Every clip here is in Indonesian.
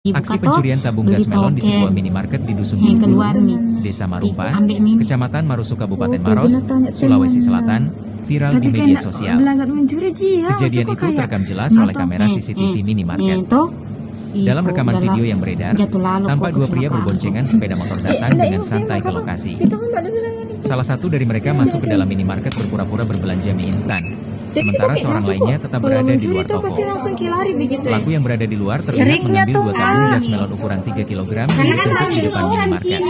Aksi pencurian tabung gas melon di sebuah minimarket di Dusun Bulu, Desa Marumpa, Kecamatan Marusu, Kabupaten Maros, Sulawesi Selatan, viral di media sosial. Kejadian itu terekam jelas oleh kamera CCTV minimarket. Dalam rekaman video yang beredar, tampak dua pria berboncengan sepeda motor datang dengan santai ke lokasi. Salah satu dari mereka masuk ke dalam minimarket berpura-pura berbelanja mie instan. Sementara seorang lainnya tetap berada di luar toko. Pelaku yang berada di luar terlihat mengambil dua tabung gas melon ukuran 3 kg yang ditumpuk di depan minimarket.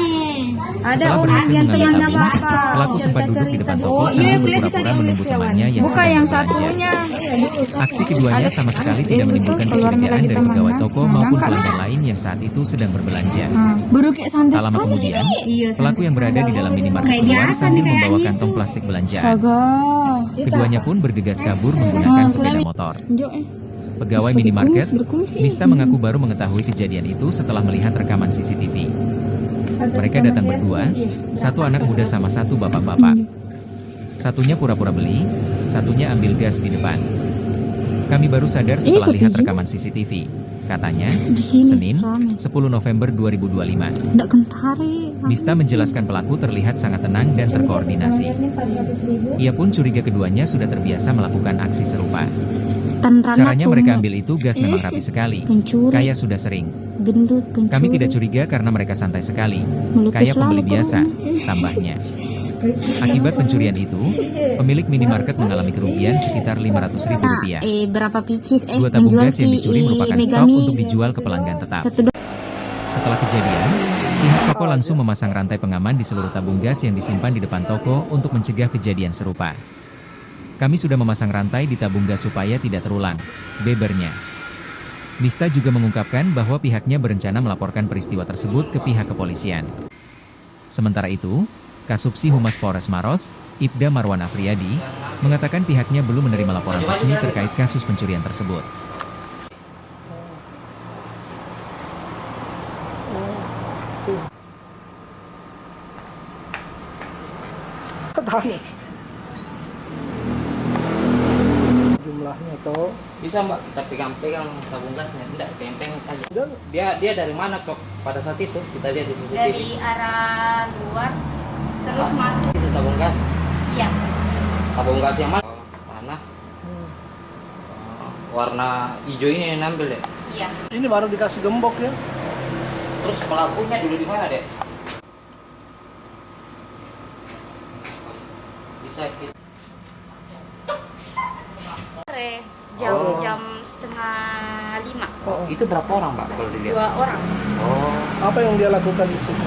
Setelah berhasil mengambil tabung, pelaku sempat duduk di depan toko sambil berpura-pura menunggu temannya yang sedang berbelanja. Aksi keduanya sama sekali tidak menimbulkan kecurigaan dari pegawai toko maupun pelanggan lain yang saat itu sedang berbelanja. Tak lama kemudian, pelaku yang berada di dalam minimarket keluar sambil membawa kantong plastik belanjaan. Keduanya pun bergegas kabur menggunakan sepeda motor. Pegawai minimarket, Mista mengaku baru mengetahui kejadian itu setelah melihat rekaman CCTV. Mereka datang berdua, satu anak muda sama satu bapak-bapak. Satunya pura-pura beli, satunya ambil gas di depan. Kami baru sadar setelah lihat rekaman CCTV, katanya, Senin, 10 November 2025. Mista menjelaskan pelaku terlihat sangat tenang dan terkoordinasi. Ia pun curiga keduanya sudah terbiasa melakukan aksi serupa. Caranya mereka ambil itu gas memang rapi sekali, kayak sudah sering. Kami tidak curiga karena mereka santai sekali, kayak pembeli biasa, tambahnya. Akibat pencurian itu, pemilik minimarket mengalami kerugian sekitar Rp500.000. Dua tabung gas yang dicuri merupakan stok untuk dijual ke pelanggan tetap. Setelah kejadian, pihak toko langsung memasang rantai pengaman di seluruh tabung gas yang disimpan di depan toko untuk mencegah kejadian serupa. Kami sudah memasang rantai di tabung gas supaya tidak terulang, bebernya. Mista juga mengungkapkan bahwa pihaknya berencana melaporkan peristiwa tersebut ke pihak kepolisian. Sementara itu, Kasubsi Humas Polres Maros, Ibda Marwan Afriyadi, mengatakan pihaknya belum menerima laporan resmi terkait kasus pencurian tersebut. Jumlahnya atau bisa mbak, kita pegang-pegang tabung gasnya, tidak pegang saja. Dia dari mana kok pada saat itu kita lihat di CCTV? Dari arah luar terus masuk. Itu tabung gas. Iya. Tabung gas yang mana? Tanah. Warna hijau ini yang ambil ya? Iya. ini baru dikasih gembok ya? Terus pelakunya dulu di mana dek? Bisa kita. Jam setengah 5. Oh, itu berapa orang mbak kalau dilihat? 2 orang. Oh. Apa yang dia lakukan di sini?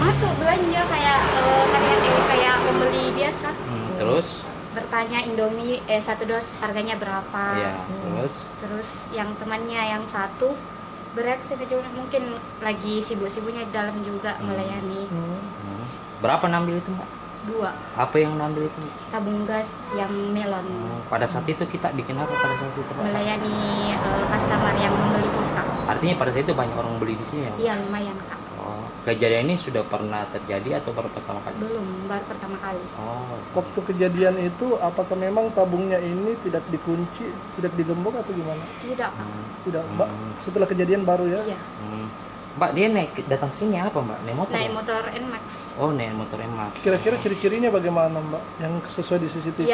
Masuk belanja kayak pembeli biasa. Terus? Bertanya Indomie 1 dos harganya berapa? Iya. Terus yang temannya yang satu bereaksi mungkin lagi sibuk-sibuknya di dalam juga melayani. Berapa ngambil itu mbak? 2. Apa yang ngambil itu? Tabung gas yang melon. Pada saat itu kita bikin apa pada saat itu? Melayani customer yang membeli pulsa. Artinya pada saat itu banyak orang beli di sini ya? Iya lumayan kak. Oh, kejadian ini sudah pernah terjadi atau baru pertama kali? Belum, baru pertama kali. Oh. Waktu kejadian itu apakah memang tabungnya ini tidak dikunci, tidak digembok atau gimana? Tidak kak. Tidak, Mbak. Setelah kejadian baru ya? Iya. Mbak dia datang sini apa mbak? Naik motor? Naik motor NMAX. Oh naik motor emak. Kira-kira ciri-cirinya bagaimana Mbak? Yang sesuai di CCTV?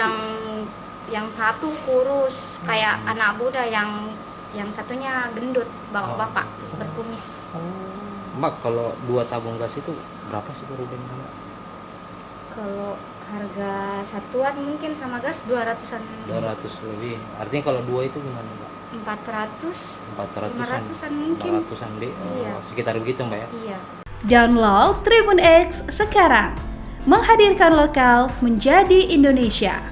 Yang satu kurus kayak anak muda, yang satunya gendut, bapak berkumis. Mbak kalau 2 tabung gas itu berapa sih kerugiannya mbak? Kalau harga satuan mungkin sama gas 200-an. 200 lebih. Artinya kalau 2 itu gimana mbak? 400, 400-an. 500-an mungkin. 400-an deh. Iya. Sekitar begitu mbak ya? Iya. Download Tribun X sekarang. Menghadirkan lokal menjadi Indonesia.